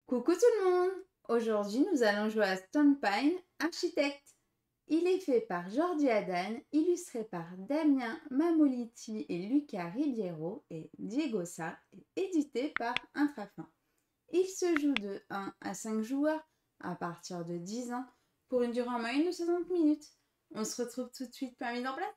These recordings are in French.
Coucou tout le monde! Aujourd'hui, nous allons jouer à Stone Pine Architect. Il est fait par Jordi Adan, illustré par Damien Mamoliti et Luca Ribeiro et Diego Sa et édité par Intrafin. Il se joue de 1 à 5 joueurs à partir de 10 ans pour une durée en moyenne de 60 minutes. On se retrouve tout de suite pour la mise en place.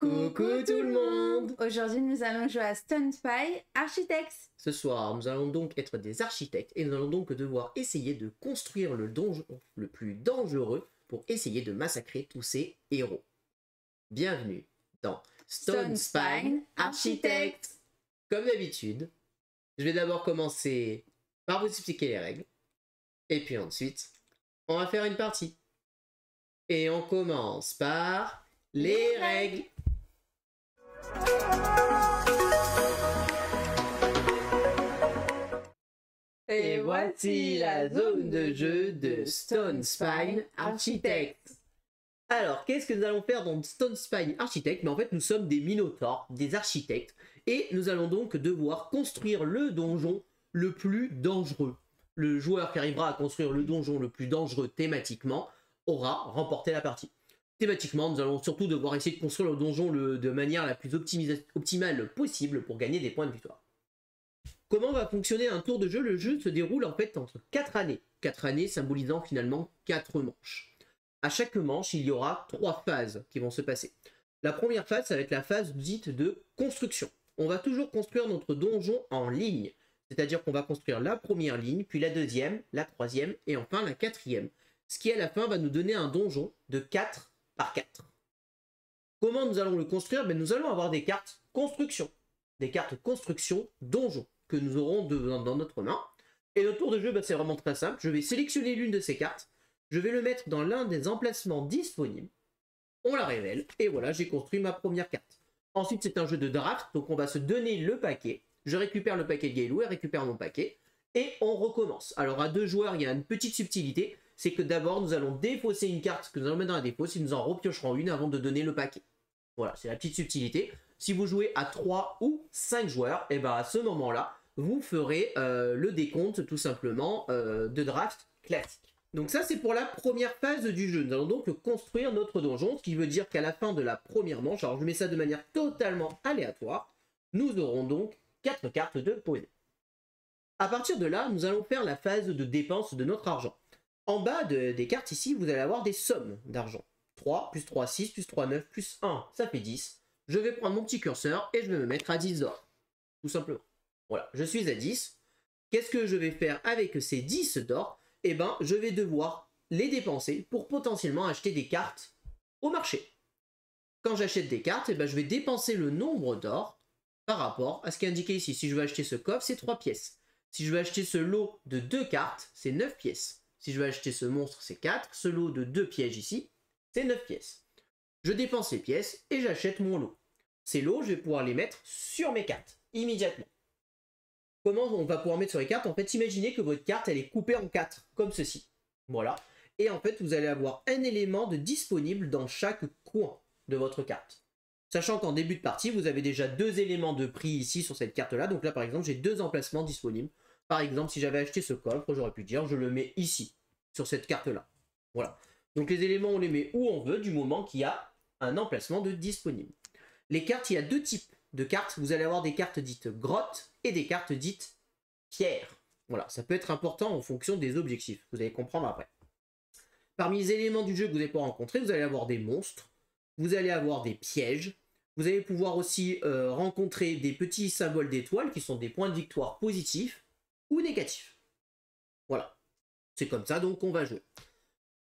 Coucou tout le monde! Aujourd'hui, nous allons jouer à Stone Pine Architects. Ce soir, nous allons donc être des architectes et nous allons donc devoir essayer de construire le donjon le plus dangereux pour essayer de massacrer tous ces héros. Bienvenue dans Stone Pine Architects! Comme d'habitude, je vais d'abord commencer par vous expliquer les règles et puis ensuite, on va faire une partie. Et on commence par les règles! Et voici la zone de jeu de Stone Pine Architect. Alors, qu'est-ce que nous allons faire dans Stone Pine Architect? Mais en fait, nous sommes des minotaures, des architectes, et nous allons donc devoir construire le donjon le plus dangereux. Le joueur qui arrivera à construire le donjon le plus dangereux thématiquement aura remporté la partie. Thématiquement, nous allons surtout devoir essayer de construire le donjon de manière la plus optimale possible pour gagner des points de victoire. Comment va fonctionner un tour de jeu? Le jeu se déroule en fait entre 4 années. 4 années symbolisant finalement 4 manches. À chaque manche, il y aura 3 phases qui vont se passer. La première phase, ça va être la phase dite de construction. On va toujours construire notre donjon en ligne. C'est-à-dire qu'on va construire la première ligne, puis la deuxième, la troisième et enfin la quatrième. Ce qui à la fin va nous donner un donjon de 4 par 4. Comment nous allons le construire? Nous allons avoir des cartes construction. Des cartes construction donjon que nous aurons dans notre main. Et notre tour de jeu, c'est vraiment très simple. Je vais sélectionner l'une de ces cartes. Je vais le mettre dans l'un des emplacements disponibles. On la révèle. Et voilà, j'ai construit ma première carte. Ensuite, c'est un jeu de draft. Donc, on va se donner le paquet. Je récupère le paquet de Gailou et récupère mon paquet. Et on recommence. Alors, à 2 joueurs, il y a une petite subtilité. C'est que d'abord, nous allons défausser une carte que nous allons mettre dans la défausse et nous en repiocherons une avant de donner le paquet. Voilà, c'est la petite subtilité. Si vous jouez à 3 ou 5 joueurs, et à ce moment-là, vous ferez le décompte tout simplement de draft classique. Donc ça, c'est pour la première phase du jeu. Nous allons donc construire notre donjon, ce qui veut dire qu'à la fin de la première manche, alors je mets ça de manière totalement aléatoire, nous aurons donc 4 cartes de posées. À partir de là, nous allons faire la phase de dépense de notre argent. En bas des cartes ici, vous allez avoir des sommes d'argent. 3, plus 3, 6, plus 3, 9, plus 1, ça fait 10. Je vais prendre mon petit curseur et je vais me mettre à 10 d'or. Tout simplement. Voilà, je suis à 10. Qu'est-ce que je vais faire avec ces 10 d'or? Je vais devoir les dépenser pour potentiellement acheter des cartes au marché. Quand j'achète des cartes, je vais dépenser le nombre d'or par rapport à ce qui est indiqué ici. Si je veux acheter ce coffre, c'est 3 pièces. Si je veux acheter ce lot de 2 cartes, c'est 9 pièces. Si je veux acheter ce monstre, c'est 4. Ce lot de 2 pièges ici, c'est 9 pièces. Je dépense les pièces et j'achète mon lot. Ces lots, je vais pouvoir les mettre sur mes cartes, immédiatement. Comment on va pouvoir mettre sur les cartes? En fait, imaginez que votre carte, elle est coupée en 4, comme ceci. Voilà. Et en fait, vous allez avoir un élément de disponible dans chaque coin de votre carte. Sachant qu'en début de partie, vous avez déjà 2 éléments de prix ici sur cette carte-là. Donc là, par exemple, j'ai 2 emplacements disponibles. Par exemple, si j'avais acheté ce coffre, j'aurais pu dire, je le mets ici, sur cette carte-là. Voilà. Donc les éléments, on les met où on veut, du moment qu'il y a un emplacement de disponible. Les cartes, il y a 2 types de cartes. Vous allez avoir des cartes dites grottes et des cartes dites pierres. Voilà, ça peut être important en fonction des objectifs. Vous allez comprendre après. Parmi les éléments du jeu que vous allez pouvoir rencontrer, vous allez avoir des monstres, vous allez avoir des pièges, vous allez pouvoir aussi rencontrer des petits symboles d'étoiles qui sont des points de victoire positifs ou négatifs. Voilà. C'est comme ça donc qu'on va jouer.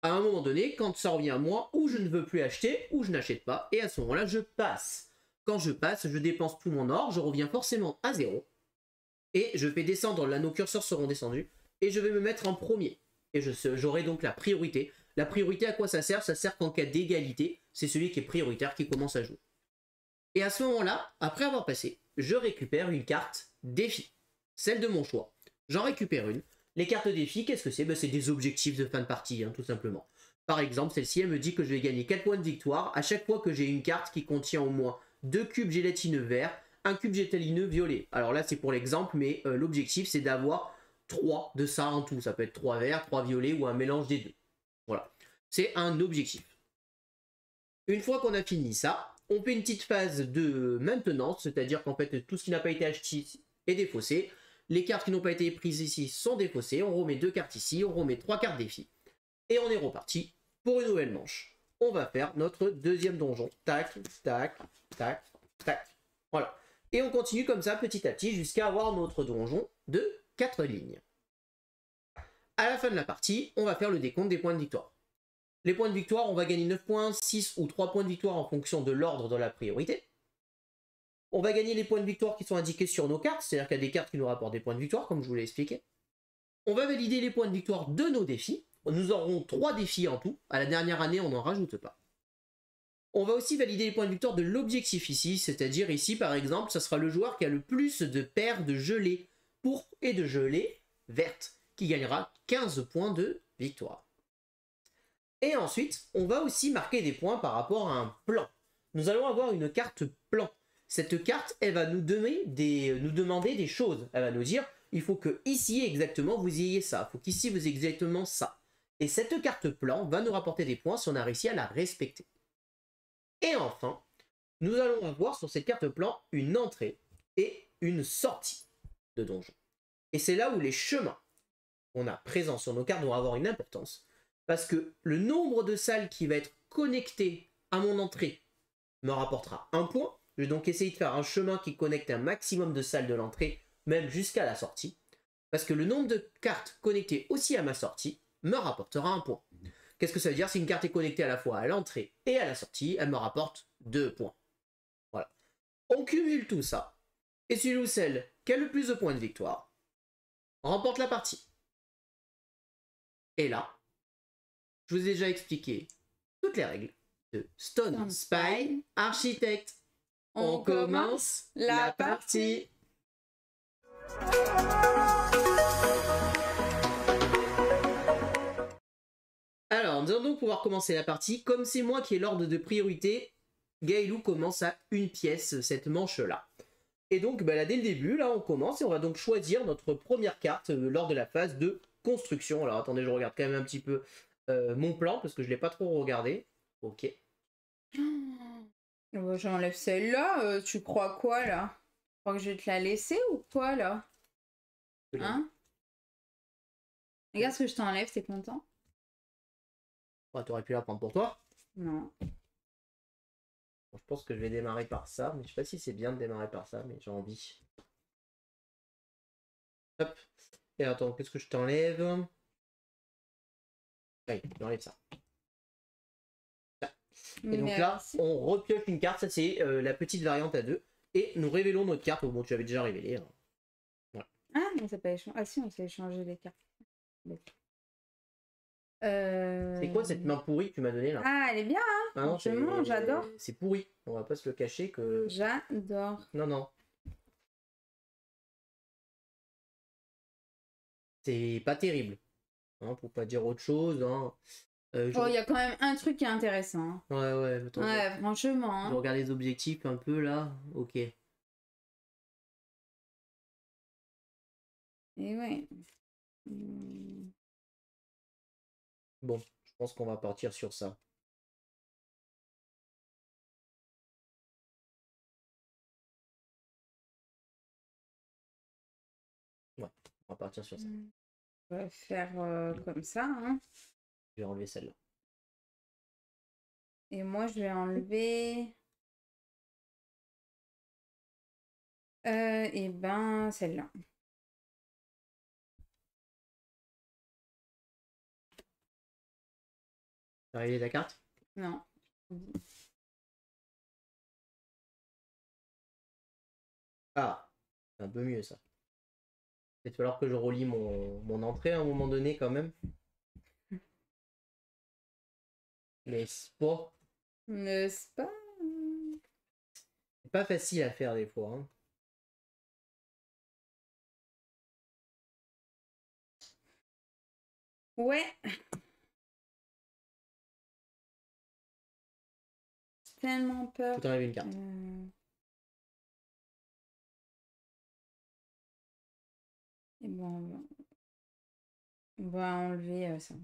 À un moment donné, quand ça revient à moi, ou je ne veux plus acheter, ou je n'achète pas, et à ce moment-là, je passe. Quand je passe, je dépense tout mon or, je reviens forcément à 0, et je fais descendre, là nos curseurs seront descendus, et je vais me mettre en premier. Et j'aurai donc la priorité La priorité, à quoi ça sert? Ça sert qu'en cas d'égalité, c'est celui qui est prioritaire qui commence à jouer. Et à ce moment-là, après avoir passé, je récupère une carte défi, celle de mon choix. J'en récupère une. Les cartes défi, qu'est-ce que c'est? Ben, c'est des objectifs de fin de partie, hein, tout simplement. Par exemple, celle-ci, elle me dit que je vais gagner 4 points de victoire à chaque fois que j'ai une carte qui contient au moins 2 cubes gélatineux verts, un cube gélatineux violet. Alors là, c'est pour l'exemple, mais l'objectif, c'est d'avoir 3 de ça en tout. Ça peut être 3 verts, 3 violets ou un mélange des deux. Voilà. C'est un objectif. Une fois qu'on a fini ça, on fait une petite phase de maintenance, c'est-à-dire qu'en fait, tout ce qui n'a pas été acheté est défaussé. Les cartes qui n'ont pas été prises ici sont défaussées. On remet 2 cartes ici, on remet 3 cartes défi. Et on est reparti pour une nouvelle manche. On va faire notre deuxième donjon. Tac, tac, tac, tac. Voilà. Et on continue comme ça petit à petit jusqu'à avoir notre donjon de 4 lignes. À la fin de la partie, on va faire le décompte des points de victoire. Les points de victoire, on va gagner 9 points, 6 ou 3 points de victoire en fonction de l'ordre de la priorité. On va gagner les points de victoire qui sont indiqués sur nos cartes, c'est-à-dire qu'il y a des cartes qui nous rapportent des points de victoire, comme je vous l'ai expliqué. On va valider les points de victoire de nos défis. Nous aurons 3 défis en tout. À la dernière année, on n'en rajoute pas. On va aussi valider les points de victoire de l'objectif ici, c'est-à-dire ici, par exemple, ça sera le joueur qui a le plus de paires de gelées pourpres et de gelées vertes, qui gagnera 15 points de victoire. Et ensuite, on va aussi marquer des points par rapport à un plan. Nous allons avoir une carte plan. Cette carte, elle va nous demander des choses. Elle va nous dire, il faut que ici exactement vous ayez ça. Il faut qu'ici vous ayez exactement ça. Et cette carte plan va nous rapporter des points si on a réussi à la respecter. Et enfin, nous allons avoir sur cette carte plan une entrée et une sortie de donjon. Et c'est là où les chemins qu'on a présents sur nos cartes vont avoir une importance. Parce que le nombre de salles qui va être connecté à mon entrée me rapportera 1 point. Je vais donc essayer de faire un chemin qui connecte un maximum de salles de l'entrée, même jusqu'à la sortie. Parce que le nombre de cartes connectées aussi à ma sortie me rapportera 1 point. Qu'est-ce que ça veut dire? Si une carte est connectée à la fois à l'entrée et à la sortie, elle me rapporte 2 points. Voilà. On cumule tout ça. Et celui ou celle qui a le plus de points de victoire remporte la partie. Et là, je vous ai déjà expliqué toutes les règles de Stone Spine Architect. On commence la partie. Alors, nous allons donc pouvoir commencer la partie. Comme c'est moi qui ai l'ordre de priorité, Gaëlou commence à une pièce cette manche-là. Et donc, là, dès le début, là, on commence et on va donc choisir notre première carte lors de la phase de construction. Alors, attendez, je regarde quand même un petit peu mon plan parce que je ne l'ai pas trop regardé. Ok. J'enlève celle-là. Tu crois quoi, là? Tu crois que je vais te la laisser ou quoi, là? Hein? Regarde ce que je t'enlève, t'es content? Ouais, t'aurais pu la prendre pour toi. Non. Bon, je pense que je vais démarrer par ça, mais je sais pas si c'est bien de démarrer par ça, mais j'ai envie. Hop. Et attends, qu'est-ce que je t'enlève? Oui, j'enlève ça. Et donc là, on repioche une carte, ça c'est la petite variante à 2. Et nous révélons notre carte. Bon, tu avais déjà révélé. Hein. Voilà. Ah, mais ça peut échanger. Ah si, on s'est échangé les cartes. C'est quoi cette main pourrie que tu m'as donnée là? Ah, elle est bien, hein? Ah non, franchement, j'adore. C'est pourri. On va pas se le cacher que... J'adore. Non, non. C'est pas terrible. Hein, pour pas dire autre chose. Hein. Oh, il y a quand même un truc qui est intéressant. Hein. Ouais, ouais. Attends, ouais, franchement. Hein. Je regarde les objectifs un peu là. Ok. Et ouais. Bon, je pense qu'on va partir sur ça. Ouais, on va partir sur ça. On va faire comme ça. Hein. Je vais enlever celle-là. Et moi, je vais enlever... et ben, celle-là. T'as réglé ta carte? Non. Ah, c'est un peu mieux ça. Il va falloir que je relis mon entrée à un moment donné quand même. N'est-ce pas? N'est-ce pas? C'est pas facile à faire des fois. Hein. Ouais. J'ai tellement peur. Faut t'enlever une carte. Et bon, on va enlever ça.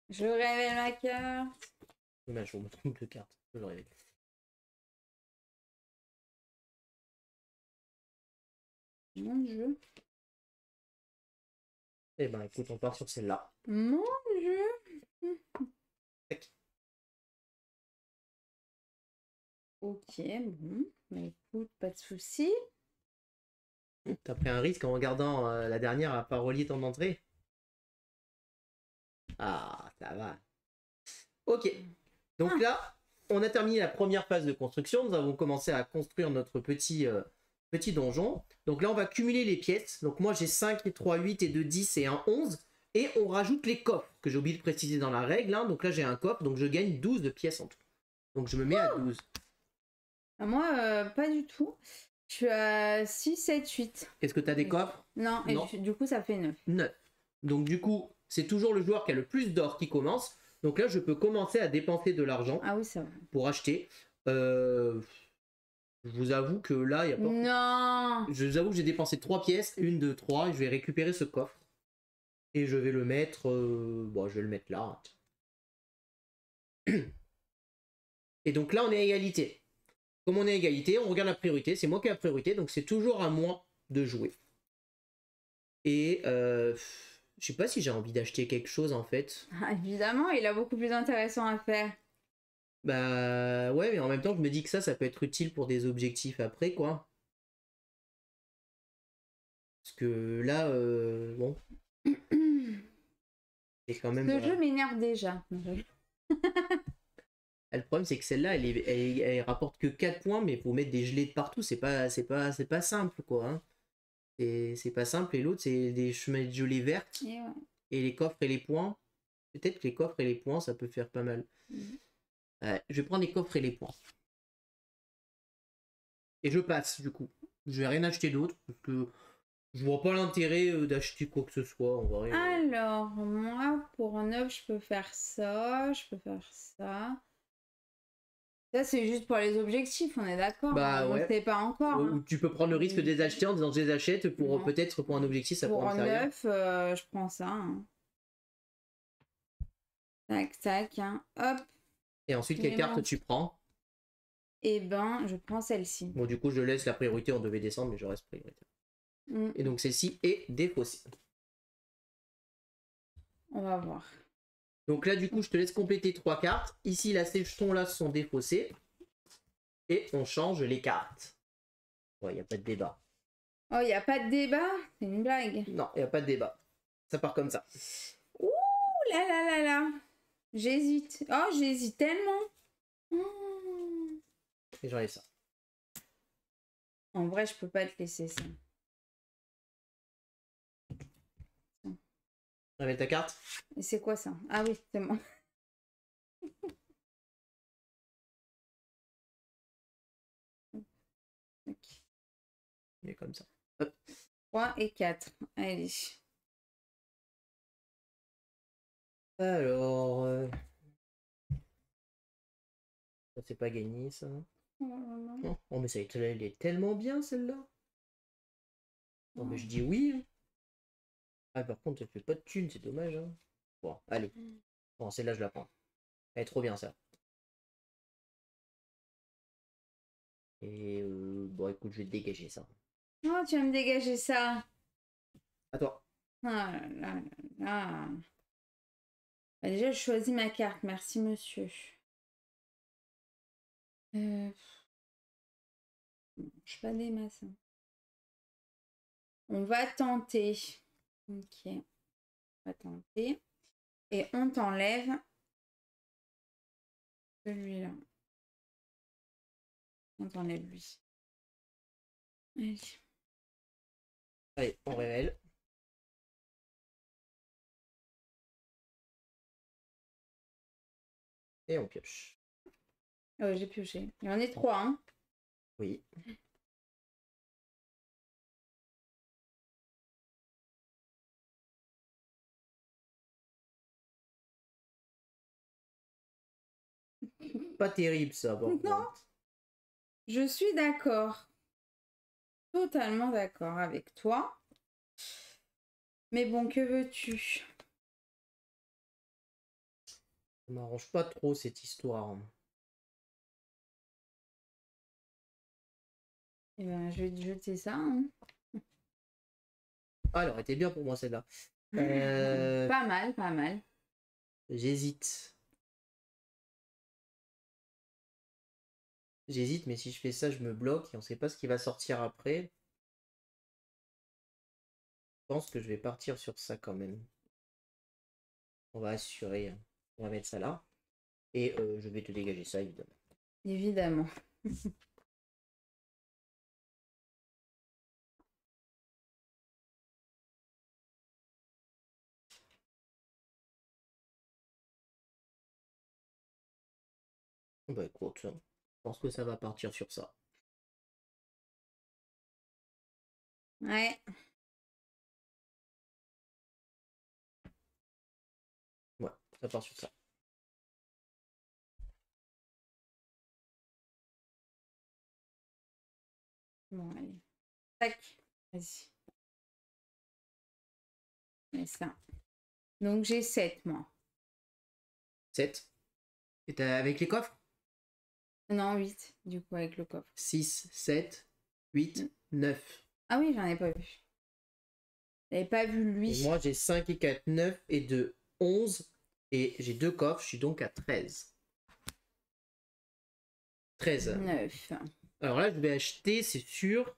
Je révèle ma carte. Dommage, je vous montre deux cartes. Je le révèle. Mon jeu. Eh ben écoute, on part sur celle-là. Mon jeu. Ok, bon. Bah écoute, pas de soucis. T'as pris un risque en regardant la dernière à pas relier ton entrée. Ah, ça va. Ok. Donc là, on a terminé la première phase de construction. Nous avons commencé à construire notre petit donjon. Donc là, on va cumuler les pièces. Donc moi, j'ai 5 et 3, 8 et 2, 10 et un 11. Et on rajoute les coffres, que j'ai oublié de préciser dans la règle. Hein. Donc là, j'ai un coffre, donc je gagne 12 de pièces en tout. Donc je me mets à 12. Moi, pas du tout. Je suis à 6, 7, 8. Est-ce que tu as des coffres? Non, Non. Et du coup, ça fait 9. 9. Donc du coup, c'est toujours le joueur qui a le plus d'or qui commence. Donc là, je peux commencer à dépenser de l'argent pour acheter. Je vous avoue que là, il n'y a pas... Non. Je vous avoue que j'ai dépensé 3 pièces, 1, 2, 3, et je vais récupérer ce coffre. Et je vais le mettre... Bon, je vais le mettre là. Et donc là, on est à égalité. Comme on est à égalité, on regarde la priorité. C'est moi qui ai la priorité, donc c'est toujours à moi de jouer. Et je sais pas si j'ai envie d'acheter quelque chose en fait. Ah, évidemment, il a beaucoup plus intéressant à faire. Bah ouais, mais en même temps, je me dis que ça peut être utile pour des objectifs après, quoi. Parce que là, bon. C'est quand même. Ce jeu m'énerve déjà. Le problème, c'est que celle-là, elle rapporte que 4 points, mais faut mettre des gelées de partout. C'est pas simple, quoi. Hein. C'est pas simple. Et l'autre, c'est des chemins de gelées vertes. Et, ouais. Et les coffres et les points. Peut-être que les coffres et les points, ça peut faire pas mal. Je vais prendre les coffres et les points. Et je passe, du coup. Je vais rien acheter d'autre, parce que je vois pas l'intérêt d'acheter quoi que ce soit, en vrai. Alors, moi, pour 9, je peux faire ça, je peux faire ça. Ça, c'est juste pour les objectifs, on est d'accord. Bah on ouais. ne sait pas encore. Ou tu peux prendre le risque de les acheter en disant je les achète pour peut-être pour un objectif, ça pourra me servir. Pour 9, je prends ça. Hein. Tac, tac. Hein. Hop. Et ensuite, quelle carte tu prends? Eh ben, je prends celle-ci. Bon, du coup, je laisse la priorité, on devait descendre, mais je reste prioritaire. Et donc, celle-ci est défaussée. On va voir. Donc là, du coup, je te laisse compléter 3 cartes. Ici, là, ces jetons-là sont défaussés. Et on change les cartes. Ouais, il n'y a pas de débat. Oh, il n'y a pas de débat? C'est une blague. Non, il n'y a pas de débat. Ça part comme ça. Ouh là là là là. J'hésite. Oh, j'hésite tellement. Et j'enlève ça. En vrai, je peux pas te laisser ça. Révèle ta carte. Et c'est quoi ça? Ah oui, c'est moi. Okay. Il est comme ça. Hop. 3 et 4. Allez. Alors... Ça c'est pas gagné ça. Oh mais ça elle est tellement bien celle-là. Non mais je dis oui. Hein. Ah par contre elle fait pas de thunes, c'est dommage. Hein. Bon, allez. Bon, celle-là je la prends. Elle est trop bien ça. Et bon écoute, je vais te dégager ça. Oh, tu vas me dégager ça. À toi. Ah là là là. Bah, déjà, je choisis ma carte. Merci, monsieur. Je suis pas des masses. On va tenter. Ok. On va tenter. Et on t'enlève celui-là. On t'enlève lui. Allez. Allez, on révèle. Et on pioche. Oh, j'ai pioché. Il y en a 3, hein. Oui. Pas terrible ça. Bon. Non, je suis d'accord. Totalement d'accord avec toi. Mais bon, que veux-tu? Ça m'arrange pas trop cette histoire. Eh ben, je vais te jeter ça, hein. Ah, elle aurait été bien pour moi celle-là. Pas mal, pas mal. J'hésite. J'hésite, mais si je fais ça, je me bloque et on sait pas ce qui va sortir après. Je pense que je vais partir sur ça quand même. On va assurer. On va mettre ça là. Et je vais te dégager ça, évidemment. Évidemment. Bah écoute, je pense que ça va partir sur ça. Ouais. Ouais, ça part sur ça. Bon, allez. Tac. Vas-y. Mets ça. Donc, j'ai 7, moi. 7. Et t'as avec les coffres? Non, 8, du coup, avec le coffre. 6, 7, 8, 9. Ah oui, j'en ai pas vu. J'avais pas vu lui. Et moi, j'ai 5 et 4, 9 et 2, 11. Et j'ai 2 coffres, je suis donc à 13. 13. 9. Alors là, je vais acheter, c'est sûr.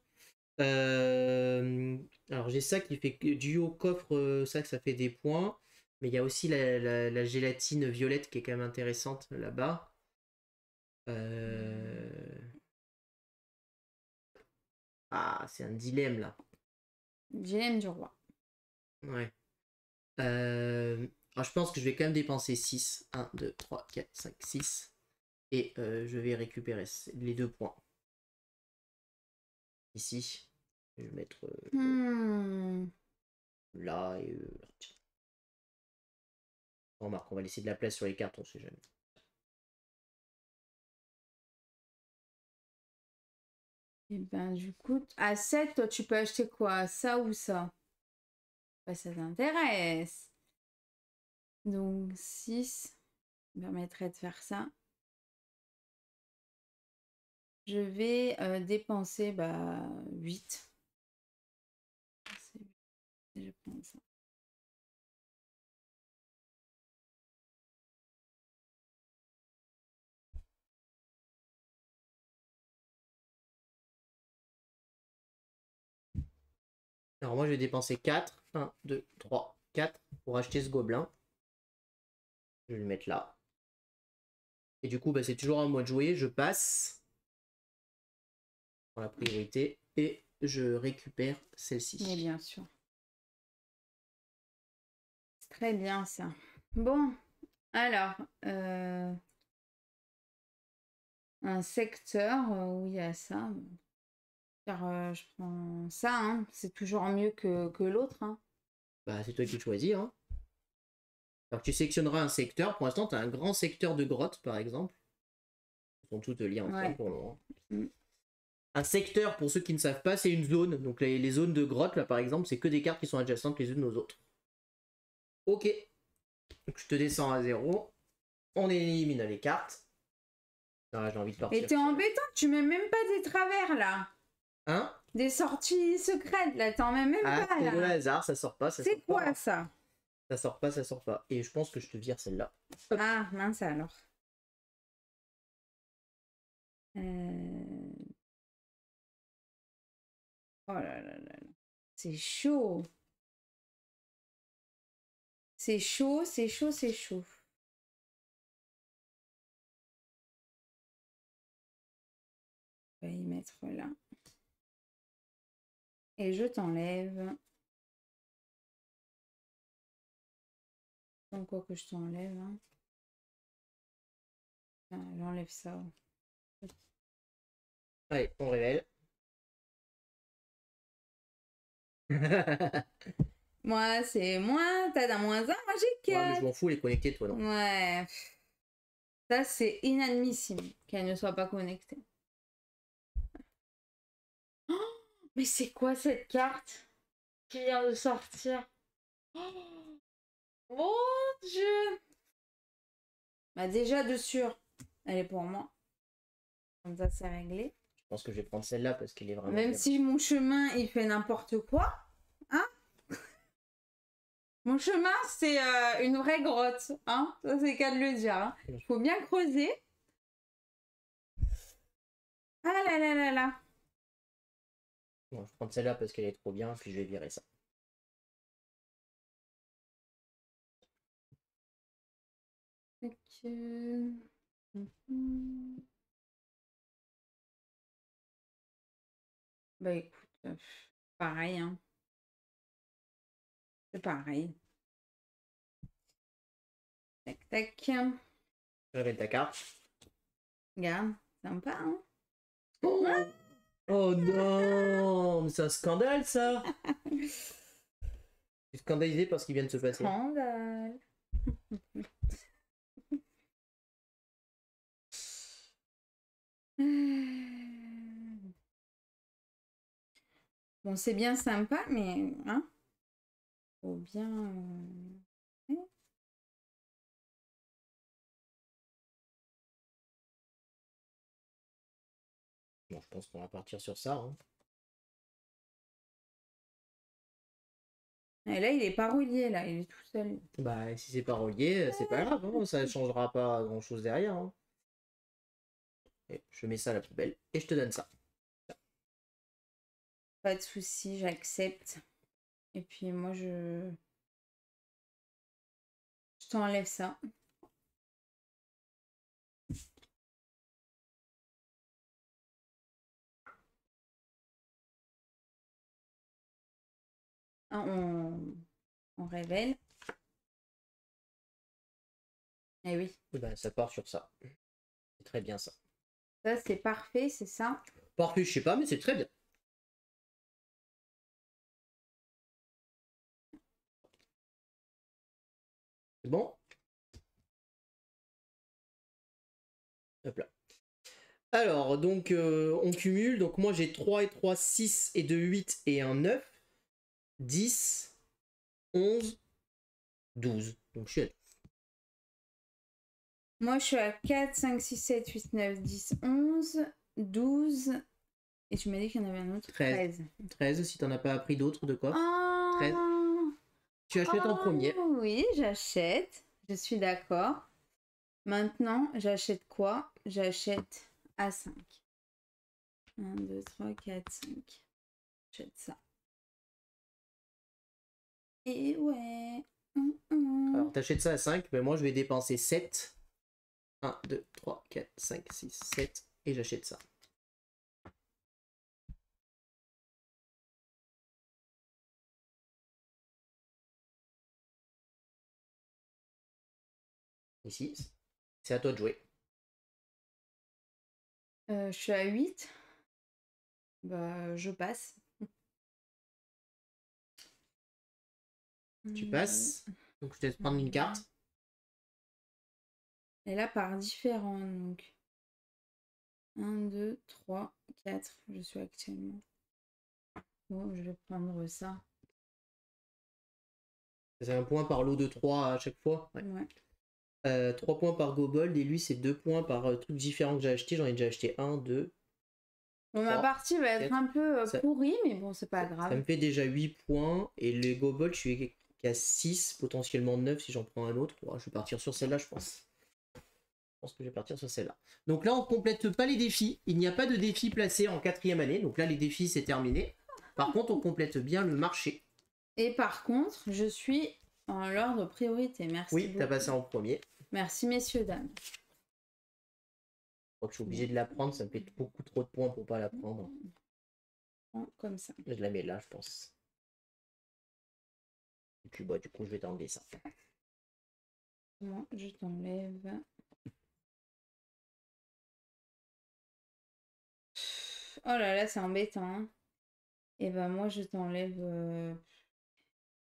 Alors j'ai ça qui fait duo coffre, ça que ça fait des points. Mais il y a aussi la gélatine violette qui est quand même intéressante là-bas. Ah, c'est un dilemme là. Dilemme du roi. Ouais. Alors, je pense que je vais quand même dépenser 6. 1, 2, 3, 4, 5, 6. Et je vais récupérer les 2 points. Ici. Je vais mettre là et là. Tiens. Remarque, on va laisser de la place sur les cartes, on sait jamais. Et ben, du coup, à 7, toi, tu peux acheter quoi? Ça ou ça? Bah, ça t'intéresse. Donc, 6 me permettrait de faire ça. Je vais dépenser 8. Je prends ça. Alors moi je vais dépenser 4. 1, 2, 3, 4 pour acheter ce gobelin. Je vais le mettre là. Et du coup bah, c'est toujours à moi de jouer. Je passe pour la priorité et je récupère celle-ci. Mais bien sûr. C'est très bien ça. Bon, alors, un secteur où il y a ça. Car je prends ça, hein. C'est toujours mieux que l'autre, hein. Bah c'est toi qui choisis. Hein. Alors tu sélectionneras un secteur. Pour l'instant tu as un grand secteur de grotte par exemple. Ils sont toutes liées ensemble Ouais. pour le moment. Mm. Un secteur, pour ceux qui ne savent pas, c'est une zone. Donc les zones de grotte, là par exemple, c'est que des cartes qui sont adjacentes les unes aux autres. Ok. Donc je te descends à 0. On élimine les cartes. Ah, j'ai envie de partir. Et t'es embêtant, tu mets même pas des travers là. Hein? Des sorties secrètes là, t'en mets même Ah, pas c'est de là. hasard, ça sort pas. C'est quoi ça? Ça sort pas, ça sort pas. Et je pense que je te vire celle-là. Ah, mince alors. Euh, Oh là là là là. C'est chaud. C'est chaud, c'est chaud, c'est chaud. On va y mettre là. Et je t'enlève. Donc quoi que je t'enlève, hein. Enfin, j'enlève ça. Allez, on révèle. Moi, c'est moins. T'as d'un moins 1, moi j'ai Ouais, mais je 4. m'en fous, les connecter, toi, non. Ouais. Ça, c'est inadmissible qu'elle ne soit pas connectée. Oh, mais c'est quoi cette carte qui vient de sortir? Oh, mon Dieu! Bah déjà, de sûr, elle est pour moi. Comme ça, c'est réglé. Je pense que je vais prendre celle-là parce qu'elle est vraiment Même bien. si mon chemin, il fait n'importe quoi. Hein? Mon chemin, c'est une vraie grotte. Hein? Ça, c'est le cas de le dire. Hein. Faut bien creuser. Ah là là là là. Bon, je vais prendre celle-là parce qu'elle est trop bien, puis je vais virer ça. Ok. Bah écoute, pareil. Hein. C'est pareil. Tac tac. Je révèle ta carte. Regarde, sympa, hein? Oh, oh non, mais c'est un scandale ça. Je suis scandalisé par ce qui vient de se passer. Scandale. Bon, c'est bien sympa, mais hein, faut bien. Bon, je pense qu'on va partir sur ça. Hein. Et là, il est pas relié, là, il est tout seul. Bah, si c'est pas relié, c'est pas grave, hein, ça ne changera pas grand-chose derrière. Hein. Et je mets ça à la poubelle et je te donne ça. Pas de souci, j'accepte. Et puis moi, je t'enlève ça. Ah, on révèle. Eh oui, Et ben, ça part sur ça. C'est très bien ça. ça c'est parfait, c'est ça. Parfait, je sais pas, mais c'est très bien. C'est bon? Hop là. Alors, donc, on cumule. Donc, moi, j'ai 3 et 3, 6 et 2, 8 et un 9. 10, 11, 12. Donc, je suis à... Moi, je suis à 4, 5, 6, 7, 8, 9, 10, 11, 12. Et tu m'as dit qu'il y en avait un autre. 13. 13, si t'en as pas appris d'autres, de quoi? Oh, 13. Tu achètes en premier. oui, j'achète. Je suis d'accord. Maintenant, j'achète quoi? J'achète A5. 1, 2, 3, 4, 5. J'achète ça. Et ouais. Alors, t'achètes ça à 5, mais moi, je vais dépenser 7. 1, 2, 3, 4, 5, 6, 7. Et j'achète ça. Ici, c'est à toi de jouer. Je suis à 8. Bah, je passe. Tu passes. Donc, je te laisse prendre une carte. Et là, par différent, donc. 1, 2, 3, 4. Je suis actuellement. Bon, je vais prendre ça. C'est un point par lot de 3 à chaque fois. Ouais. Ouais. 3 points par Gobold. Et lui, c'est 2 points par truc différent que j'ai acheté. J'en ai déjà acheté 1, 2. Bon, ma partie va être un peu pourrie, mais bon, c'est pas grave. Ça me fait déjà 8 points. Et les Gobold, je suis qu'à 6, potentiellement 9 si j'en prends un autre. Ouais, je vais partir sur celle-là, je pense. Je pense que je vais partir sur celle-là. Donc là, on complète pas les défis. Il n'y a pas de défi placé en 4e année. Donc là, les défis, c'est terminé. Par contre, on complète bien le marché. Et par contre, je suis en l'ordre priorité. Merci. Oui, t'as passé en premier. Merci, messieurs, dames. Je crois que je suis obligé de la prendre. Ça me fait beaucoup trop de points pour pas la prendre. Comme ça. Je la mets là, je pense. Et puis, bah, du coup, je vais t'enlever ça. Moi, je t'enlève Oh là là, c'est embêtant. Hein. Et ben moi, je t'enlève...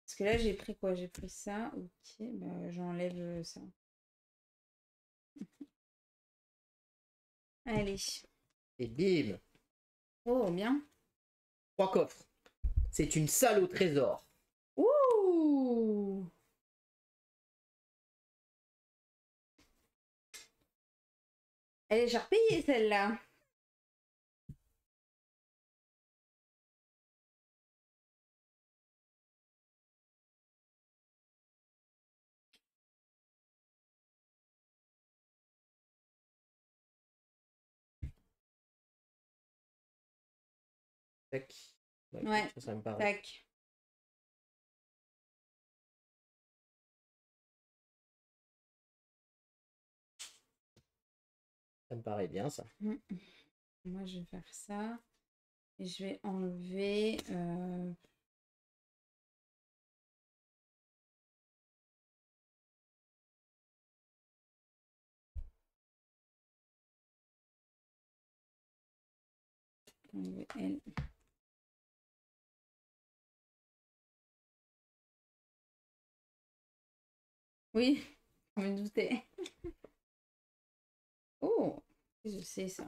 Parce que là, j'ai pris quoi? J'ai pris ça. Ok, bah, j'enlève ça. Allez. Et bim. Oh, bien. 3 coffres. C'est une salle au trésor. Ouh! Elle est cher payée, celle-là. Tac. Ouais, Ça me paraît. tac. Ça me paraît bien, ça. Moi, je vais faire ça. Et je vais enlever... elle. Oui, je me doutais. Oh, je sais ça.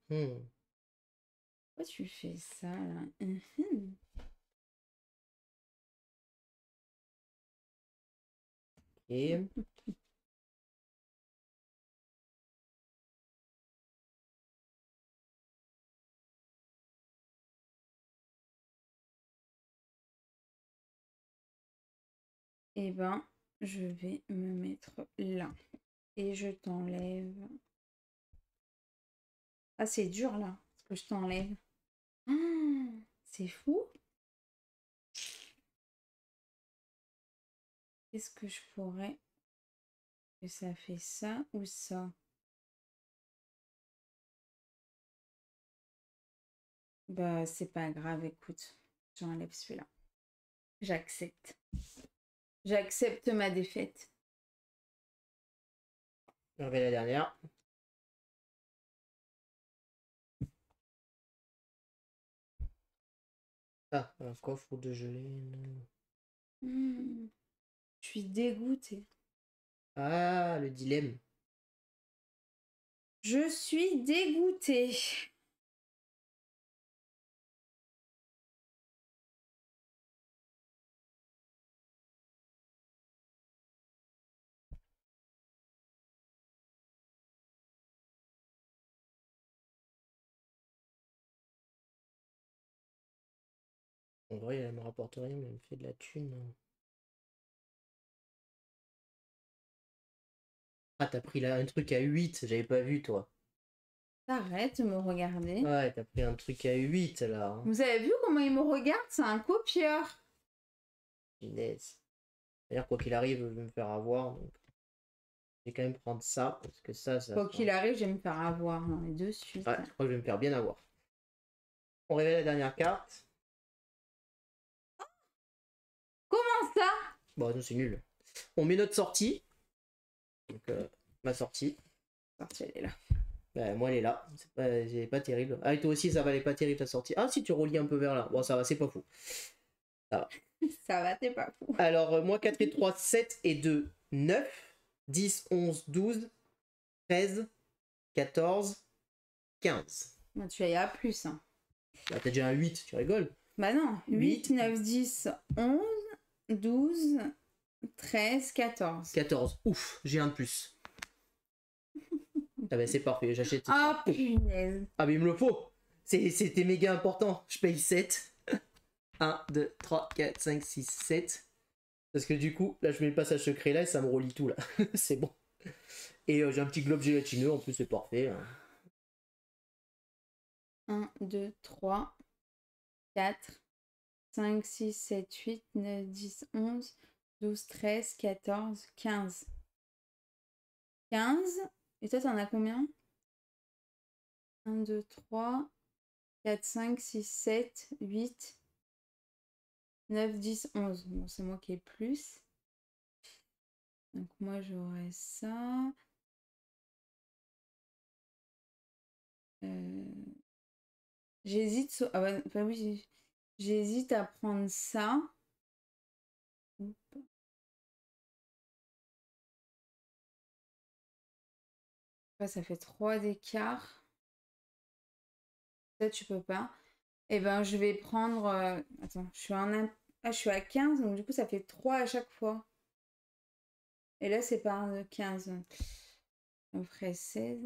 Mhm. Pourquoi tu fais ça là? Et Eh ben, je vais me mettre là. Et je t'enlève. Ah, c'est dur là, ce que je t'enlève. Ah, c'est fou. Qu'est-ce que je pourrais... Que ça fait ça ou ça? Bah, c'est pas grave, écoute. J'enlève celui-là. J'accepte. J'accepte ma défaite. on va la dernière. Ah, un coffre de gelée. Je suis dégoûtée. Ah, le dilemme. Je suis dégoûtée. En vrai, elle me rapporte rien, mais elle me fait de la thune. Ah, t'as pris là un truc à 8, j'avais pas vu, toi. Arrête de me regarder. Ouais, t'as pris un truc à 8 là. Hein. Vous avez vu comment il me regarde? C'est un copieur. Punaise. D'ailleurs, quoi qu'il arrive, je vais me faire avoir. Donc... je vais quand même prendre ça, parce que ça Quoi qu'il arrive, je vais me faire avoir dans les deux suites. Ouais, je crois que je vais me faire bien avoir. On révèle la dernière carte. Comment ça? Bon, non, c'est nul. On met notre sortie. Donc, ma sortie. Sortie, elle est là. Bah, moi, elle est là. C'est pas terrible. Ah, et toi aussi, ça valait pas terrible ta sortie. Ah, si tu relis un peu vers là. Bon, ça va, c'est pas fou. Ça va. Ça va, t'es pas fou. Alors, moi, 4 et 3, 7 et 2, 9. 10, 11, 12, 13, 14, 15. Bah, tu as plus. Hein. Bah, t'as déjà un 8, tu rigoles. Bah non. 8, 9, 10, 11, 12, 13, 14. 14. Ouf, j'ai un de plus. Ah bah c'est parfait, j'achète. Ah, punaise. Ah mais il me le faut. C'était méga important. Je paye 7. 1, 2, 3, 4, 5, 6, 7. Parce que du coup, là je mets le passage secret là et ça me relie tout là. C'est bon. Et j'ai un petit globe gélatineux, en plus c'est parfait. 1, 2, 3, 4, 5, 6, 7, 8, 9, 10, 11, 12, 13, 14, 15. 15. Et toi, t'en as combien? 1, 2, 3, 4, 5, 6, 7, 8, 9, 10, 11. Bon, c'est moi qui ai plus. Donc moi, j'aurais ça. J'hésite... Ah ouais, bah oui, j'hésite à prendre ça. Ouais, ça fait 3 d'écart. Ça, tu peux pas. Et ben, je vais prendre... Attends, je suis je suis à 15, donc du coup, ça fait 3 à chaque fois. Et là, c'est par 15. Ça me ferait 16.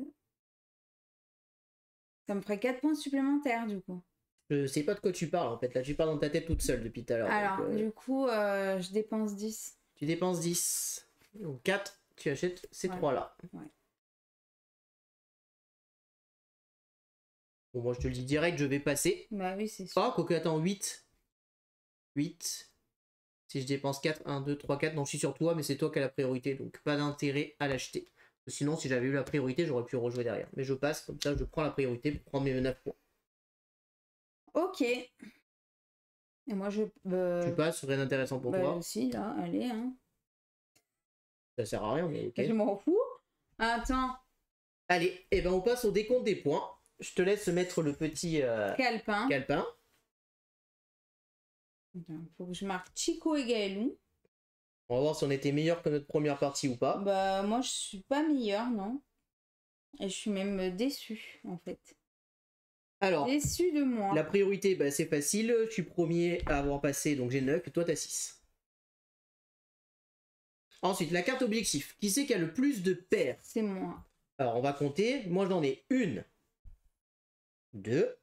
Ça me ferait 4 points supplémentaires, du coup. Je sais pas de quoi tu parles en fait. Là, tu parles dans ta tête toute seule depuis tout à l'heure. Alors, donc, du coup, je dépense 10. tu dépenses 10. Donc 4, tu achètes ces Voilà. 3-là. Ouais. Bon, moi, je te le dis direct, je vais passer. Bah oui, c'est sûr. Oh, quoique, attends, 8. 8. Si je dépense 4, 1, 2, 3, 4. Non, je suis sur toi, mais c'est toi qui as la priorité. Donc, pas d'intérêt à l'acheter. Sinon, si j'avais eu la priorité, j'aurais pu rejouer derrière. Mais je passe, comme ça, je prends la priorité pour prendre mes 9 points. Ok. Et moi, je... Tu passes, rien d'intéressant pour toi. Si, là, allez, hein. Ça sert à rien, mais ok. Je m'en fous. Attends. Allez, et ben on passe au décompte des points. Je te laisse mettre le petit Calepin. calepin. Faut que je marque Chico et Gaëlou. On va voir si on était meilleur que notre première partie ou pas. Bah, moi, je suis pas meilleure, non. Et je suis même déçue, en fait. Alors, Déçue de moi. la priorité, bah, c'est facile. Je suis premier à avoir passé, donc j'ai 9, et toi t'as 6. Ensuite, la carte objectif. Qui c'est qui a le plus de paires? C'est moi. Alors, on va compter. Moi, j'en ai 1, 2,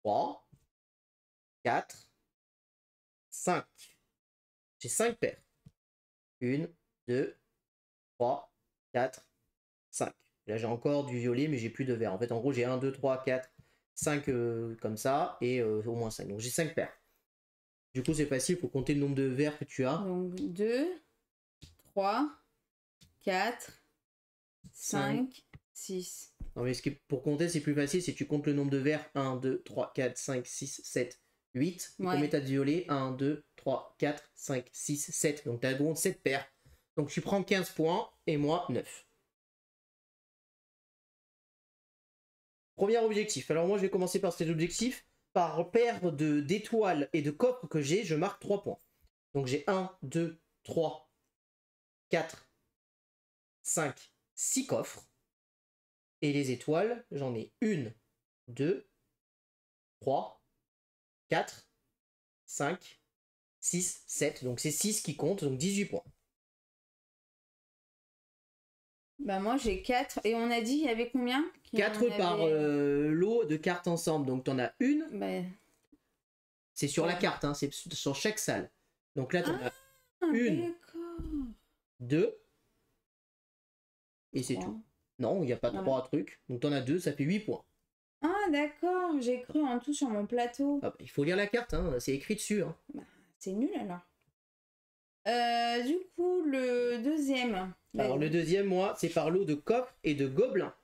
3, 4, 5. J'ai 5 paires. 1, 2, 3, 4, 5. Là, j'ai encore du violet, mais j'ai plus de vert. En fait, en gros, j'ai 1, 2, 3, 4, 5 comme ça, et au moins 5. Donc, j'ai 5 paires. Du coup, c'est facile, il faut compter le nombre de verres que tu as. Donc, 2, 3, 4, 5, 6. Non, mais pour compter, c'est plus facile si tu comptes le nombre de verres. 1, 2, 3, 4, 5, 6, 7, 8. Et combien t'as de violet? 1, 2, 3, 4, 5, 6, 7. Donc, t'as bon 7 paires. Donc, tu prends 15 points, et moi, 9. Premier objectif. Alors, moi, je vais commencer par cet objectif. Par paire d'étoiles et de coffres que j'ai, je marque 3 points. Donc j'ai 1, 2, 3, 4, 5, 6 coffres. Et les étoiles, j'en ai 1, 2, 3, 4, 5, 6, 7. Donc c'est 6 qui comptent, donc 18 points. Bah moi j'ai 4. Et on a dit il y avait combien? 4 par lot de cartes ensemble. Donc t'en as une. Bah... C'est sur la carte, hein, c'est sur chaque salle. Donc là t'en as 1, 2. Et c'est tout. Non, il n'y a pas 3 trucs. Donc t'en as 2, ça fait 8 points. Ah d'accord, j'ai cru en tout sur mon plateau. Ah, bah, il faut lire la carte, hein, c'est écrit dessus. Hein. Bah, c'est nul alors. Du coup, le deuxième. Alors le deuxième, moi, c'est par lot de coffres et de gobelins.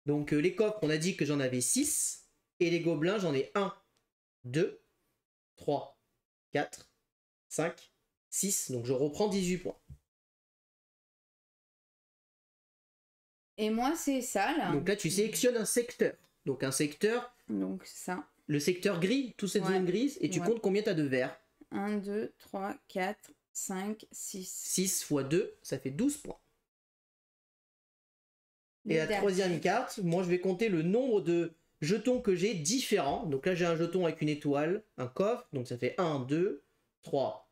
Donc les coffres, on a dit que j'en avais 6. Et les gobelins, j'en ai 1, 2, 3, 4, 5, 6. Donc je reprends 18 points. Et moi, c'est ça, là. Donc là, tu sélectionnes un secteur. Donc un secteur... Donc ça. Le secteur gris, toute cette zone grise. Et tu comptes combien tu as de verres. 1, 2, 3, 4, 5, 6. 6 fois 2, ça fait 12 points. Et la troisième carte, moi je vais compter le nombre de jetons que j'ai différents. Donc là j'ai un jeton avec une étoile, un coffre, donc ça fait 1, 2, 3,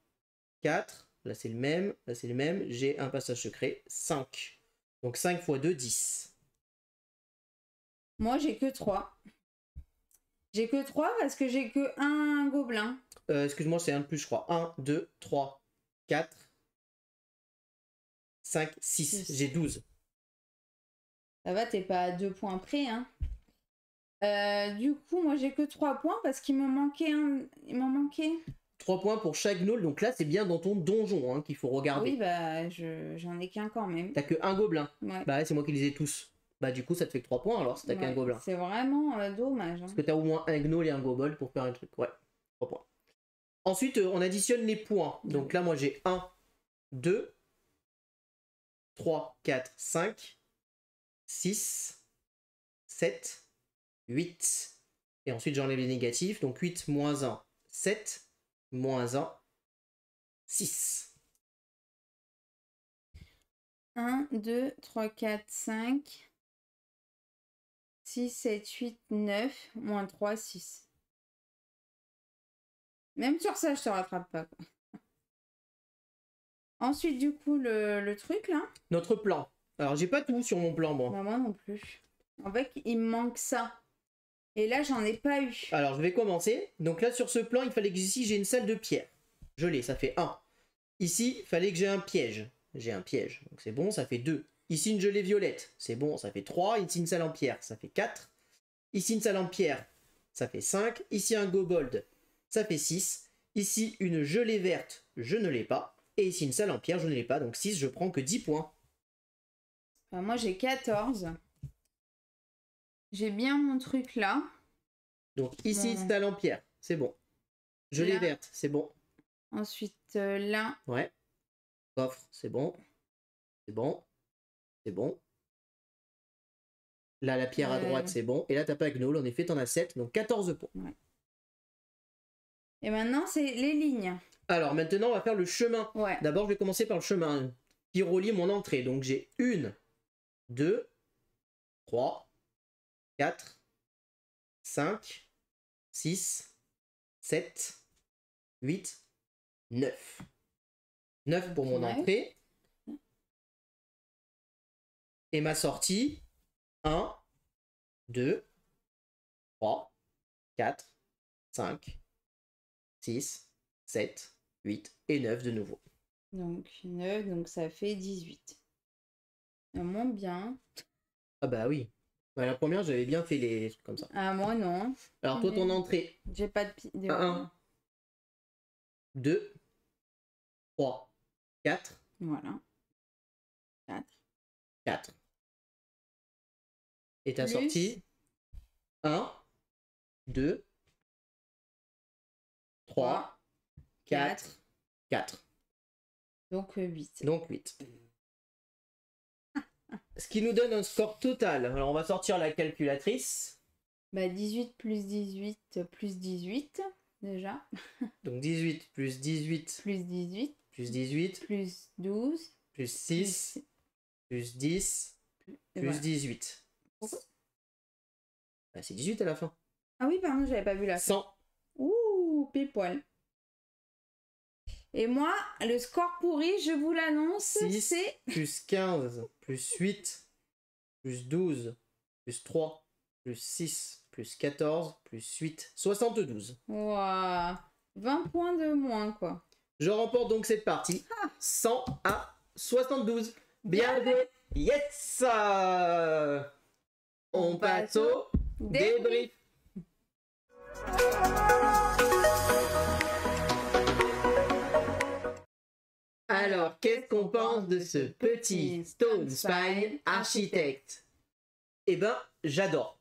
4. Là c'est le même, là c'est le même. J'ai un passage secret, 5. Donc 5 fois 2, 10. Moi j'ai que 3. J'ai que 3 parce que j'ai que un gobelin. Excuse-moi, c'est un de plus je crois. 1, 2, 3, 4, 5, 6. J'ai 12. Ça va, t'es pas à 2 points près, hein. Du coup, moi j'ai que 3 points parce qu'il me manquait un. Il m'en manquait. 3 points pour chaque gnoll, donc là c'est bien dans ton donjon hein, qu'il faut regarder. Oui, bah j'en ai qu'un quand même. T'as que un gobelin. Ouais. Bah c'est moi qui les ai tous. Bah du coup ça te fait que 3 points alors si t'as qu'un gobelin. C'est vraiment dommage. Hein. Parce que t'as au moins un gnoll et un gobold pour faire un truc, ouais. 3 points. Ensuite, on additionne les points. Donc là, moi, j'ai 1, 2, 3, 4, 5, 6, 7, 8. Et ensuite, j'enlève les négatifs. Donc 8 moins 1, 7, moins 1, 6. 1, 2, 3, 4, 5, 6, 7, 8, 9, moins 3, 6. Même sur ça, je te rattrape pas, quoi. Ensuite, du coup, le truc, là. Notre plan. Alors, j'ai pas tout sur mon plan, moi. Bah, moi non plus. En fait, il me manque ça. Et là, j'en ai pas eu. Alors, je vais commencer. Donc là, sur ce plan, il fallait que ici, j'ai une salle de pierre. Je l'ai, ça fait 1. Ici, il fallait que j'ai un piège. J'ai un piège. Donc c'est bon, ça fait 2. Ici, une gelée violette. C'est bon, ça fait 3. Ici, une salle en pierre. Ça fait 4. Ici, une salle en pierre. Ça fait 5. Ici, un kobold. Ça fait 6. Ici, une gelée verte. Je ne l'ai pas. Et ici, une salle en pierre. Je ne l'ai pas. Donc 6, je prends que 10 points. Enfin, moi, j'ai 14. J'ai bien mon truc là. Donc ici, Bon. salle en pierre. C'est bon. Gelée Là. verte. C'est bon. Ensuite, là. Ouais. Coffre. C'est bon. C'est bon. C'est bon. Là, la pierre à droite, c'est bon. Et là, t'as pas Gnoll. En effet, t'en as 7. Donc 14 points. Ouais. Et maintenant, c'est les lignes. Alors, maintenant, on va faire le chemin. Ouais. D'abord, je vais commencer par le chemin qui relie mon entrée. Donc, j'ai 1, 2, 3, 4, 5, 6, 7, 8, 9. 9 pour mon entrée. Et ma sortie, 1, 2, 3, 4, 5, 6, 7, 8 et 9 de nouveau. Donc 9, donc ça fait 18. Moins bien. Ah bah oui. Ouais, la première, j'avais bien fait les trucs comme ça. Ah, moi non. Alors toi, ton entrée. J'ai pas de... 1, 2, 3, 4. Voilà. 4. 4. Et ta Plus... sortie 1, 2, 3, 4, 4. Donc 8. Donc 8. Ce qui nous donne un score total. Alors on va sortir la calculatrice. Bah 18 plus 18 plus 18 déjà. Donc 18 plus 18 Plus 18 plus 18 plus 12 plus 6 plus 10 plus voilà. 18. Bah, c'est 18 à la fin. Ah oui, pardon, j'avais pas vu la fin. 100. Ouh, pile poil. Et moi, le score pourri, je vous l'annonce, 6 c'est... plus 15 plus 8 plus 12 plus 3 plus 6 plus 14 plus 8, 72. Ouah, 20 points de moins, quoi. Je remporte donc cette partie 100 à 72. Bien joué. Yes. On passe au débrief. Alors, qu'est-ce qu'on pense de ce petit Stone Spine Architect? Eh ben, j'adore.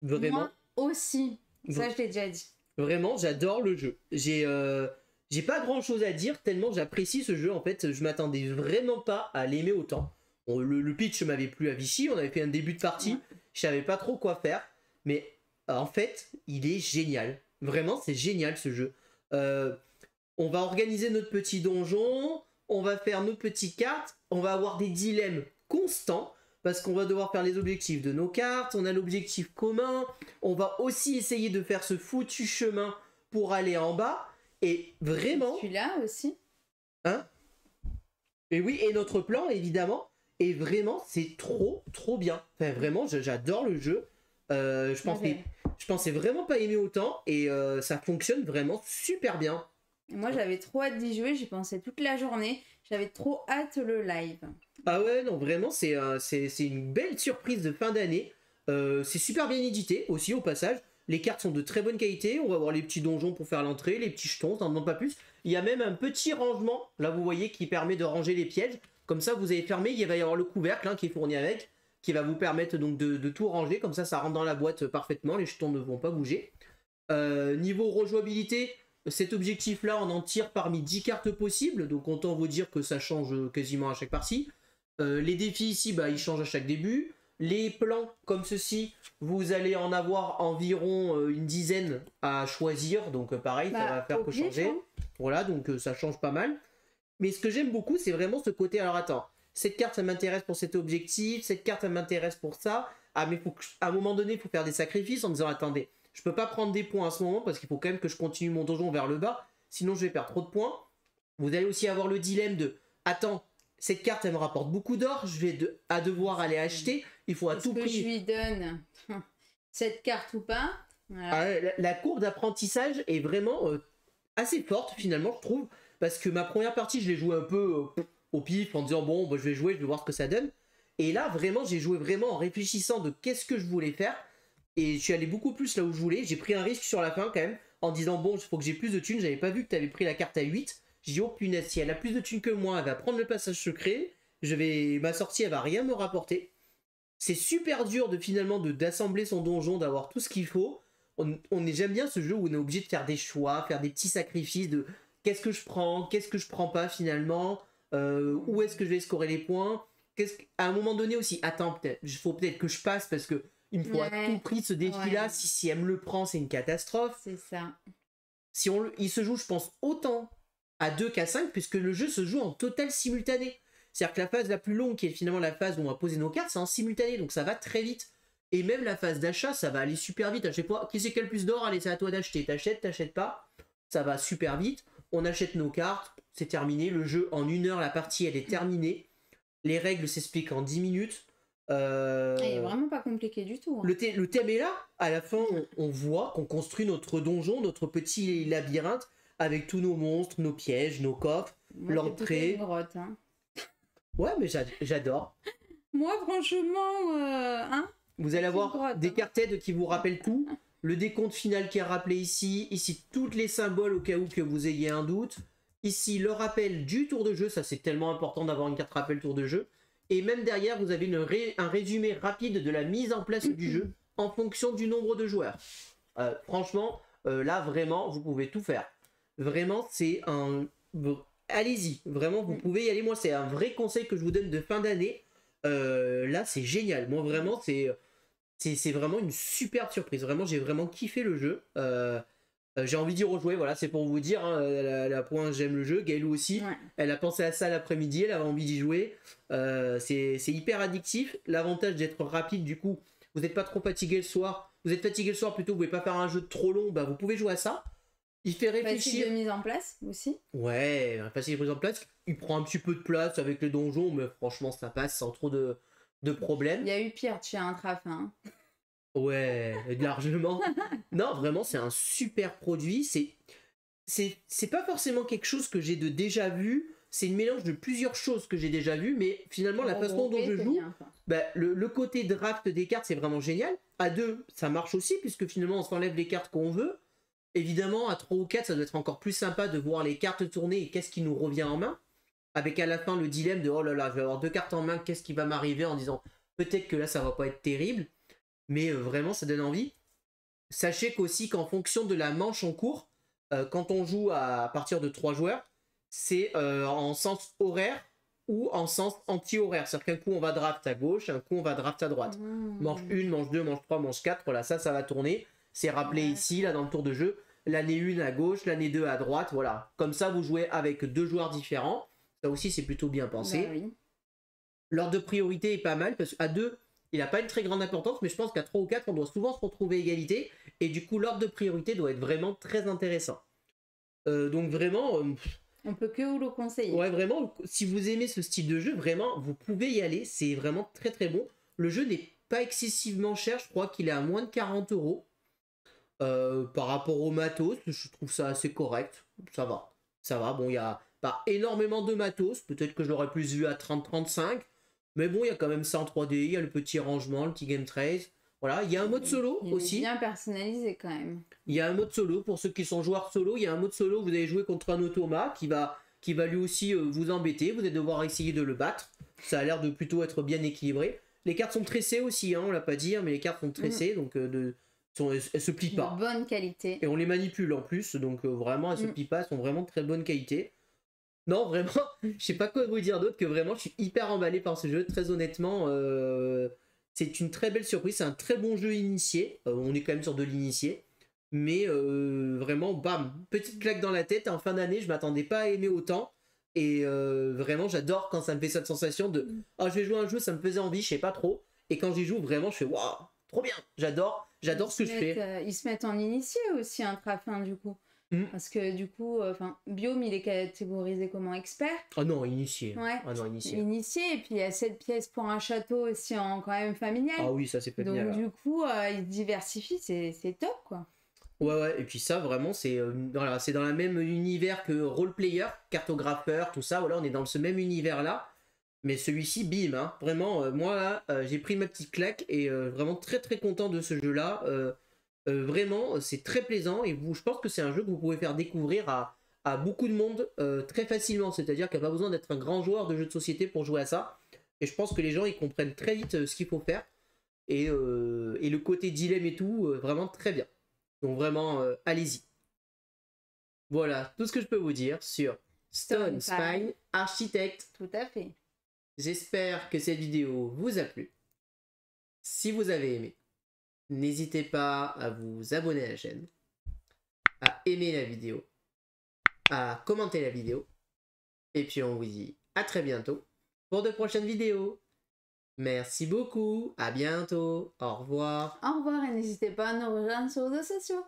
Vraiment. Moi aussi. Ça, je l'ai déjà dit. Vraiment, j'adore le jeu. J'ai pas grand chose à dire tellement j'apprécie ce jeu. En fait, je m'attendais vraiment pas à l'aimer autant. Le pitch m'avait plu à Vichy. On avait fait un début de partie. Ouais. Je savais pas trop quoi faire. Mais en fait, il est génial. Vraiment, c'est génial ce jeu. On va organiser notre petit donjon. On va faire nos petites cartes. On va avoir des dilemmes constants. Parce qu'on va devoir faire les objectifs de nos cartes. On a l'objectif commun. On va aussi essayer de faire ce foutu chemin pour aller en bas. Et vraiment... Celui-là aussi. Hein? Et oui, et notre plan, évidemment. Et vraiment, c'est trop, trop bien. Enfin, vraiment, j'adore le jeu. Je pensais vraiment pas aimer autant. Et ça fonctionne vraiment super bien. Moi, j'avais trop hâte d'y jouer. J'y pensais toute la journée. J'avais trop hâte le live. Ah ouais, non, vraiment, c'est une belle surprise de fin d'année. C'est super bien édité aussi, au passage. Les cartes sont de très bonne qualité. On va avoir les petits donjons pour faire l'entrée, les petits jetons, ça n'en demande pas plus. Il y a même un petit rangement, là vous voyez, qui permet de ranger les pièges. Comme ça, vous avez fermé, il va y avoir le couvercle qui est fourni avec, qui va vous permettre donc de tout ranger. Comme ça rentre dans la boîte parfaitement, les jetons ne vont pas bouger. Niveau rejouabilité, Cet objectif-là, on en tire parmi 10 cartes possibles, donc autant vous dire que ça change quasiment à chaque partie. Les défis ici, bah, ils changent à chaque début. Les plans comme ceci, vous allez en avoir environ une dizaine à choisir, donc pareil, ça va faire que changer. Voilà, donc ça change pas mal. Mais ce que j'aime beaucoup, c'est vraiment ce côté, alors attends, cette carte, ça m'intéresse pour cet objectif, cette carte, ça m'intéresse pour ça. Ah, mais à un moment donné, il faut faire des sacrifices en disant, attendez, je peux pas prendre des points à ce moment parce qu'il faut quand même que je continue mon donjon vers le bas, sinon je vais perdre trop de points. Vous allez aussi avoir le dilemme de, attends, cette carte, elle me rapporte beaucoup d'or, je vais devoir aller acheter, il faut à tout prix... Est-ce que je lui donne cette carte ou pas? Voilà. La courbe d'apprentissage est vraiment assez forte, finalement, je trouve, parce que ma première partie, je l'ai jouée un peu au pif, en disant, bon, bah, je vais jouer, je vais voir ce que ça donne. Et là, vraiment, j'ai joué vraiment en réfléchissant de qu'est-ce que je voulais faire, et je suis allé beaucoup plus là où je voulais. J'ai pris un risque sur la fin, quand même, en disant, bon, il faut que j'ai plus de thunes, j'avais pas vu que tu avais pris la carte à 8. J'ai dit, oh punaise, si elle a plus de thunes que moi, elle va prendre le passage secret, ma sortie, elle va rien me rapporter. C'est super dur de finalement d'assembler son donjon, d'avoir tout ce qu'il faut. J'aime bien ce jeu où on est obligé de faire des choix, faire des petits sacrifices de qu'est-ce que je prends pas finalement, où est-ce que je vais scorer les points. À un moment donné aussi, attends, il faut peut-être que je passe parce que il me faut à tout prix ce défi-là. Si elle me le prend, c'est une catastrophe. C'est ça. Il se joue, je pense, autant à 2 qu'à 5, puisque le jeu se joue en total simultané. C'est-à-dire que la phase la plus longue, qui est finalement la phase où on va poser nos cartes, c'est en simultané, donc ça va très vite. Et même la phase d'achat, ça va aller super vite. Je sais pas, qui c'est qui a le plus d'or? Allez, c'est à toi d'acheter. T'achètes pas. Ça va super vite. On achète nos cartes, c'est terminé. Le jeu, en 1 heure, la partie, elle est terminée. Les règles s'expliquent en 10 minutes. Il est vraiment pas compliqué du tout. Hein. Le thème est là. À la fin, on voit qu'on construit notre donjon, notre petit labyrinthe, avec tous nos monstres, nos pièges, nos coffres, l'entrée. Grotte, hein. Ouais, mais j'adore. Moi, franchement, hein. Vous allez avoir des cartes aides qui vous rappellent tout. Le décompte final qui est rappelé ici. Ici, toutes les symboles au cas où que vous ayez un doute. Ici, le rappel du tour de jeu. Ça, c'est tellement important d'avoir une carte rappel tour de jeu. Et même derrière, vous avez un résumé rapide de la mise en place du jeu en fonction du nombre de joueurs. Franchement, là, vraiment, vous pouvez tout faire. Vraiment, c'est un... Allez-y, vraiment, vous pouvez y aller. Moi, c'est un vrai conseil que je vous donne de fin d'année. Là, c'est génial. Moi, vraiment, c'est vraiment une superbe surprise. Vraiment, j'ai vraiment kiffé le jeu. J'ai envie d'y rejouer. Voilà, c'est pour vous dire. Hein, la point, j'aime le jeu. Gaëlou aussi. Ouais. Elle a pensé à ça l'après-midi. Elle avait envie d'y jouer. C'est hyper addictif. L'avantage d'être rapide, du coup, vous n'êtes pas trop fatigué le soir. Vous êtes fatigué le soir plutôt. Vous ne pouvez pas faire un jeu trop long. Bah, vous pouvez jouer à ça. Il fait réfléchir. Facile de mise en place aussi. Ouais, facile de mise en place. Il prend un petit peu de place avec les donjons, mais franchement, ça passe sans trop de problèmes. Il y a eu pire chez un trafin. Ouais, largement. Non, vraiment, c'est un super produit. C'est pas forcément quelque chose que j'ai de déjà vu. C'est une mélange de plusieurs choses que j'ai déjà vues, mais finalement, la façon dont je joue, bah, le côté draft des cartes, c'est vraiment génial. À 2, ça marche aussi, puisque finalement, on s'enlève les cartes qu'on veut. Évidemment, à 3 ou 4, ça doit être encore plus sympa de voir les cartes tourner et qu'est-ce qui nous revient en main. Avec à la fin le dilemme de oh là là, je vais avoir 2 cartes en main, qu'est-ce qui va m'arriver en disant peut-être que là ça va pas être terrible. Mais vraiment, ça donne envie. Sachez qu'aussi qu'en fonction de la manche en cours, quand on joue à partir de 3 joueurs, c'est en sens horaire ou en sens anti-horaire. C'est-à-dire qu'un coup on va draft à gauche, un coup on va draft à droite. Manche 1, manche 2, manche 3, manche 4, voilà, ça va tourner. C'est rappelé ici, là dans le tour de jeu. L'année 1 à gauche, l'année 2 à droite, voilà. Comme ça, vous jouez avec 2 joueurs différents. Ça aussi, c'est plutôt bien pensé. Bah oui. L'ordre de priorité est pas mal, parce qu'à 2, il n'a pas une très grande importance, mais je pense qu'à 3 ou 4, on doit souvent se retrouver égalité. Et du coup, l'ordre de priorité doit être vraiment très intéressant. Donc vraiment... on peut que vous le conseiller. Ouais, vraiment, si vous aimez ce style de jeu, vraiment, vous pouvez y aller. C'est vraiment très très bon. Le jeu n'est pas excessivement cher, je crois qu'il est à moins de 40 €. Par rapport au matos, je trouve ça assez correct. Ça va. Bon, il n'y a pas énormément de matos. Peut-être que je l'aurais plus vu à 30-35. Mais bon, il y a quand même ça en 3D. Il y a le petit rangement, le petit game trace. Voilà, il y a un mode solo aussi. Bien personnalisé quand même. Il y a un mode solo pour ceux qui sont joueurs solo. Il y a un mode solo, vous allez jouer contre un automa qui va lui aussi vous embêter. Vous allez devoir essayer de le battre. Ça a l'air de plutôt être bien équilibré. Les cartes sont tressées aussi, hein, on l'a pas dit, mais les cartes sont tressées. Donc elles se plient De pas. bonne qualité. Et on les manipule en plus, donc vraiment, elles se plient pas, elles sont vraiment de très bonne qualité. Non, vraiment, je sais pas quoi vous dire d'autre que vraiment, je suis hyper emballé par ce jeu. Très honnêtement, c'est une très belle surprise. C'est un très bon jeu initié. On est quand même sur de l'initié. Mais vraiment, bam, petite claque dans la tête. En fin d'année, je m'attendais pas à aimer autant. Et vraiment, j'adore quand ça me fait cette sensation de oh, je vais jouer à un jeu, ça me faisait envie, je sais pas trop. Et quand j'y joue, vraiment, je fais waouh, trop bien. J'adore ce que je fais. Ils se mettent en initié aussi, un Trafin, du coup. Parce que du coup, Biome, il est catégorisé comment, expert? Ah non, initié. Ouais. Ah non, initié. Initié, et puis il y a 7 pièces pour un château aussi en quand même familial. Ah oui, ça c'est familial. Donc du coup, il se diversifie, c'est top, quoi. Ouais, et puis ça, vraiment, c'est voilà, c'est dans le même univers que role-player, cartographeur, tout ça. Voilà, on est dans ce même univers-là. Mais celui-ci, bim, hein, vraiment, moi, là, j'ai pris ma petite claque et vraiment très très content de ce jeu-là. Vraiment, c'est très plaisant et je pense que c'est un jeu que vous pouvez faire découvrir à beaucoup de monde très facilement. C'est-à-dire qu'il n'y a pas besoin d'être un grand joueur de jeux de société pour jouer à ça. Et je pense que les gens, ils comprennent très vite ce qu'il faut faire. Et le côté dilemme et tout, vraiment très bien. Donc vraiment, allez-y. Voilà, tout ce que je peux vous dire sur Stone Spine Architect. Tout à fait. J'espère que cette vidéo vous a plu. Si vous avez aimé, n'hésitez pas à vous abonner à la chaîne, à aimer la vidéo, à commenter la vidéo. Et puis on vous dit à très bientôt pour de prochaines vidéos. Merci beaucoup, à bientôt, au revoir. Au revoir et n'hésitez pas à nous rejoindre sur les réseaux sociaux.